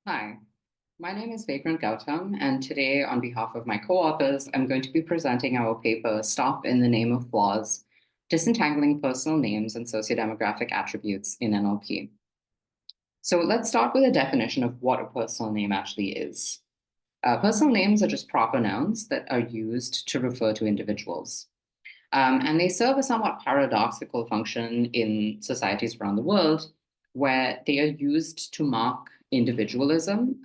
Hi, my name is Vagrant Gautam, and today, on behalf of my co-authors, I'm going to be presenting our paper, Stop in the Name of Flaws, Disentangling Personal Names and Sociodemographic Attributes in NLP. So let's start with a definition of what a personal name actually is. Personal names are just proper nouns that are used to refer to individuals. And they serve a somewhat paradoxical function in societies around the world, where they are used to mark individualism,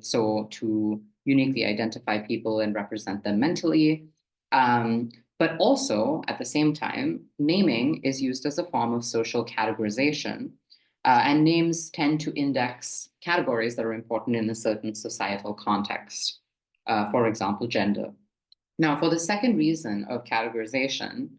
so to uniquely identify people and represent them mentally. But also, at the same time, naming is used as a form of social categorization. And names tend to index categories that are important in a certain societal context, for example, gender. Now, for the second reason of categorization,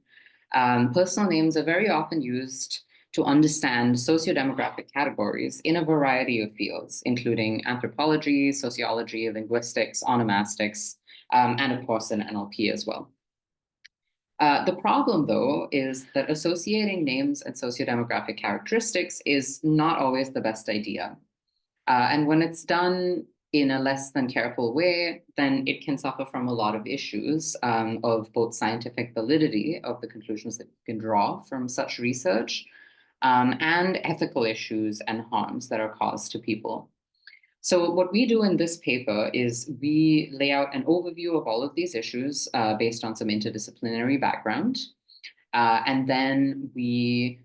personal names are very often used to understand sociodemographic categories in a variety of fields, including anthropology, sociology, linguistics, onomastics, and of course in NLP as well. The problem, though, is that associating names and sociodemographic characteristics is not always the best idea. And when it's done in a less than careful way, then it can suffer from a lot of issues of both scientific validity of the conclusions that you can draw from such research and ethical issues and harms that are caused to people. So what we do in this paper is we lay out an overview of all of these issues based on some interdisciplinary background. And then we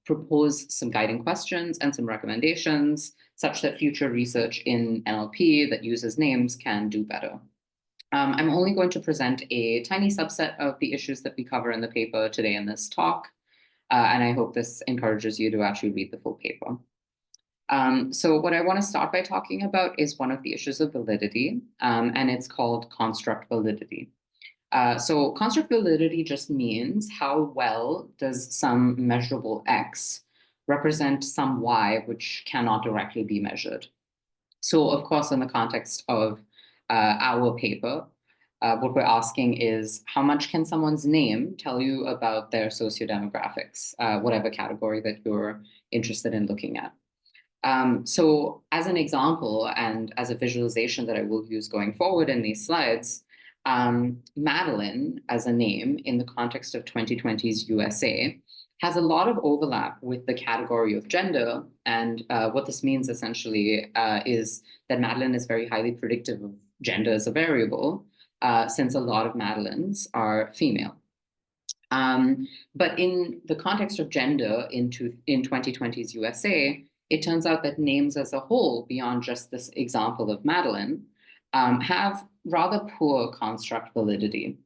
propose some guiding questions and some recommendations such that future research in NLP that uses names can do better. I'm only going to present a tiny subset of the issues that we cover in the paper today in this talk, and I hope this encourages you to actually read the full paper. So what I want to start by talking about is one of the issues of validity, and it's called construct validity. So construct validity just means how well does some measurable X represent some Y which cannot directly be measured. So of course, in the context of our paper, what we're asking is how much can someone's name tell you about their sociodemographics, whatever category that you're interested in looking at. So as an example and as a visualization that I will use going forward in these slides, Madeline as a name in the context of 2020's USA has a lot of overlap with the category of gender. And what this means essentially is that Madeline is very highly predictive of gender as a variable, since a lot of Madelines are female. But in the context of gender in 2020's USA, it turns out that names as a whole, beyond just this example of Madeline, have rather poor construct validity.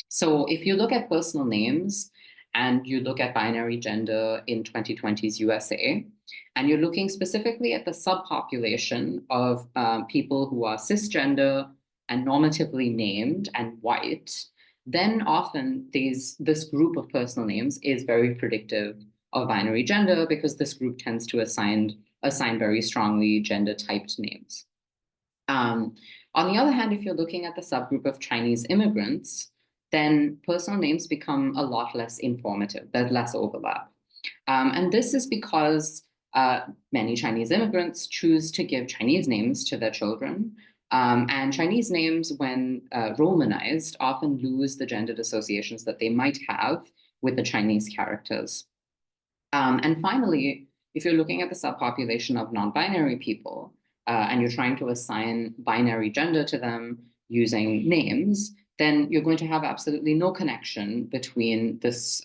So if you look at personal names and you look at binary gender in 2020's USA, and you're looking specifically at the subpopulation of people who are cisgender and normatively named and white, then often this group of personal names is very predictive of binary gender because this group tends to assign very strongly gender-typed names. On the other hand, if you're looking at the subgroup of Chinese immigrants, then personal names become a lot less informative. There's less overlap. And this is because many Chinese immigrants choose to give Chinese names to their children. And Chinese names, when Romanized, often lose the gendered associations that they might have with the Chinese characters. And finally, if you're looking at the subpopulation of non-binary people, and you're trying to assign binary gender to them using names, then you're going to have absolutely no connection between this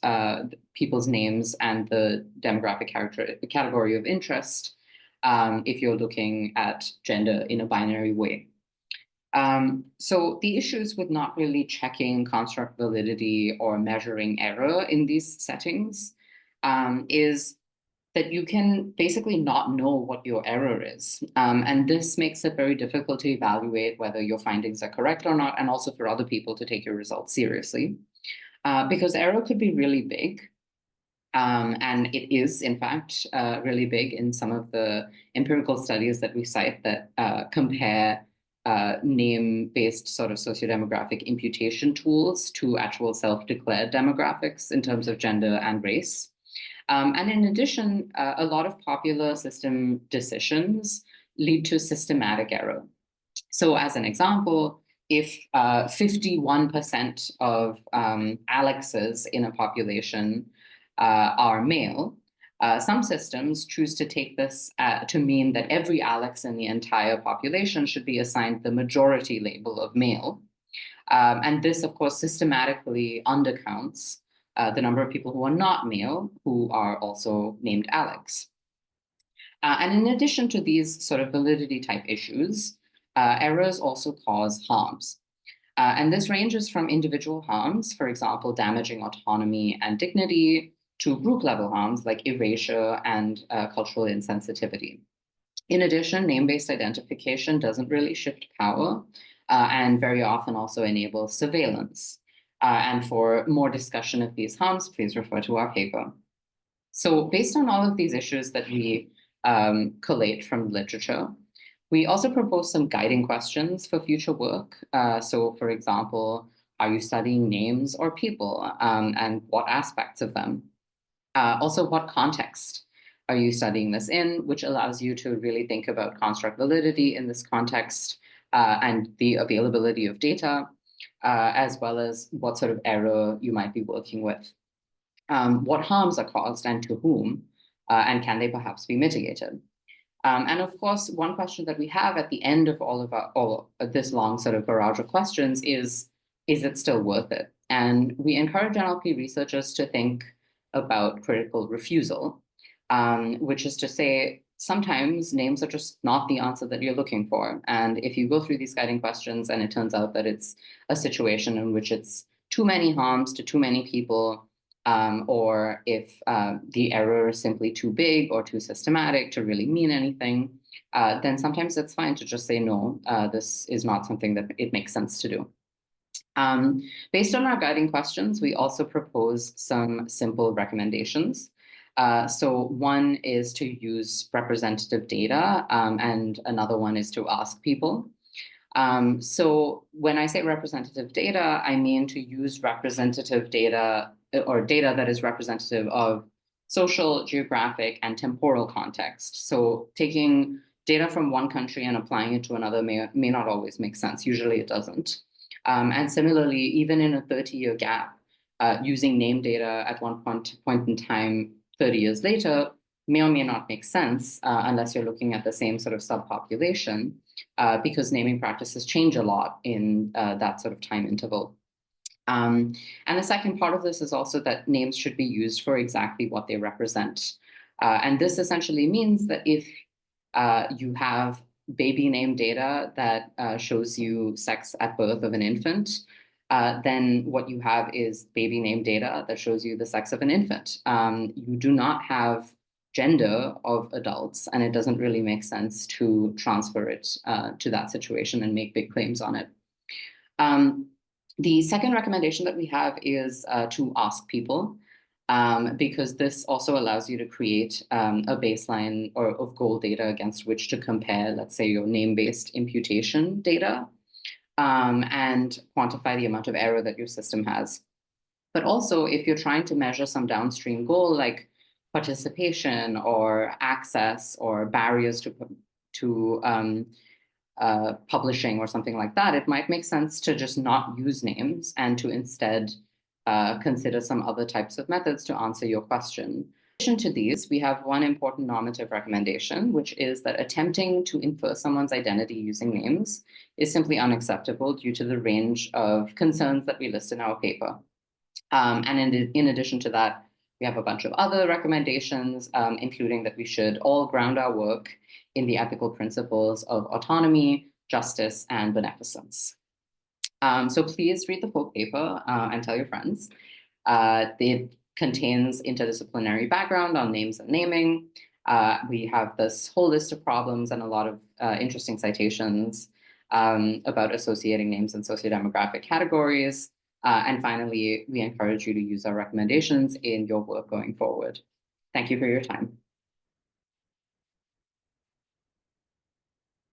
people's names and the demographic category of interest if you're looking at gender in a binary way. So the issues with not really checking construct validity or measuring error in these settings is that you can basically not know what your error is. And this makes it very difficult to evaluate whether your findings are correct or not, and also for other people to take your results seriously. Because error could be really big. And it is, in fact, really big in some of the empirical studies that we cite that compare name-based sort of sociodemographic imputation tools to actual self-declared demographics in terms of gender and race. And in addition, a lot of popular system decisions lead to systematic error. So as an example, if 51% of Alexes in a population are male, some systems choose to take this to mean that every Alex in the entire population should be assigned the majority label of male. And this, of course, systematically undercounts the number of people who are not male who are also named Alex. And in addition to these sort of validity type issues, errors also cause harms. And this ranges from individual harms, for example, damaging autonomy and dignity, to group level harms like erasure and cultural insensitivity. In addition, name-based identification doesn't really shift power and very often also enables surveillance. And for more discussion of these harms, please refer to our paper. So based on all of these issues that we collate from literature, we also propose some guiding questions for future work. So for example, are you studying names or people, and what aspects of them? Also, what context are you studying this in, which allows you to really think about construct validity in this context and the availability of data, as well as what sort of error you might be working with. What harms are caused and to whom, and can they perhaps be mitigated? And of course, one question that we have at the end of all of this long sort of barrage of questions is it still worth it? And we encourage NLP researchers to think about critical refusal, which is to say, sometimes names are just not the answer that you're looking for. And if you go through these guiding questions and it turns out that it's a situation in which it's too many harms to too many people, or if the error is simply too big or too systematic to really mean anything, then sometimes it's fine to just say, no, this is not something that it makes sense to do. Based on our guiding questions, we also propose some simple recommendations. So one is to use representative data, and another one is to ask people. So when I say representative data, I mean to use representative data or data that is representative of social, geographic, and temporal context. So taking data from one country and applying it to another may not always make sense. Usually it doesn't. And similarly, even in a 30-year gap, using name data at one point in time 30 years later may or may not make sense unless you're looking at the same sort of subpopulation, because naming practices change a lot in that sort of time interval. And the second part of this is also that names should be used for exactly what they represent. And this essentially means that if you have baby name data that shows you sex at birth of an infant, then what you have is baby name data that shows you the sex of an infant. You do not have gender of adults, and it doesn't really make sense to transfer it to that situation and make big claims on it. The second recommendation that we have is to ask people, because this also allows you to create a baseline of goal data against which to compare, let's say, your name-based imputation data, and quantify the amount of error that your system has. But also, if you're trying to measure some downstream goal like participation or access or barriers to publishing or something like that, it might make sense to just not use names and to instead consider some other types of methods to answer your question. In addition to these, we have one important normative recommendation, which is that attempting to infer someone's identity using names is simply unacceptable due to the range of concerns that we list in our paper. And in addition to that, we have a bunch of other recommendations, including that we should all ground our work in the ethical principles of autonomy, justice, and beneficence. So please read the full paper and tell your friends. It contains interdisciplinary background on names and naming. We have this whole list of problems and a lot of interesting citations about associating names and sociodemographic categories. And finally, we encourage you to use our recommendations in your work going forward. Thank you for your time.